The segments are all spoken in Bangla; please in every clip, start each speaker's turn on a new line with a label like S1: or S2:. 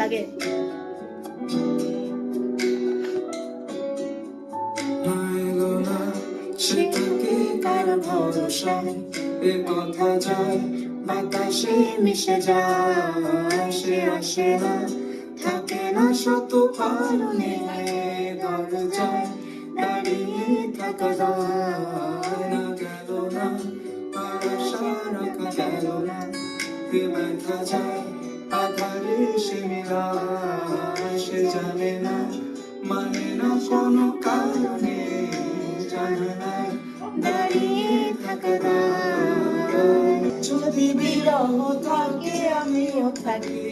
S1: লাগে
S2: সে থাকে কার ভরসায়, এ কথা যায় বাতাসে মিশে যায়। সে আসে না, থাকে না শত কারণে, দরজায় দাঁড়িয়ে থাকা যায় না। গেল না আর আশা রাখা গেল না, এ ব্যথা যায় আধারে সে মিলায়। সে জানে না, মানে না কোনো কারণে, জানে না দাঁড়িয়ে থাকা দায়। যদি বিরহ থাকে আমিও থাকি,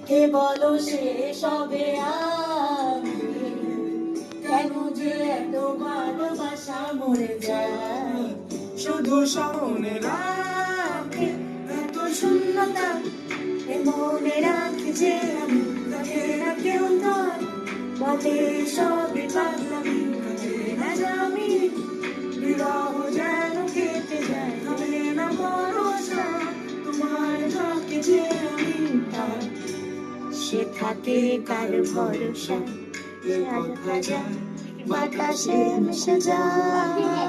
S1: কে বলো শেষ হবে আগে, কেন যে এত ভালোবাসা মরে যায়।
S2: শুধু স্মরণে রাখে
S1: এত শূন্যতা এ মনে রাখি যে আমি, তাকে না কেউ নয় বলে সবই পাগলামি, তাকে না জানি বিরহ যেন কেটে যায়। হবে না ভরসা তোমার থাকে যে আমি তার, সে থাকে কার ভরসা,
S2: এ কথা যায়
S1: বাতাসে মিশে যায়।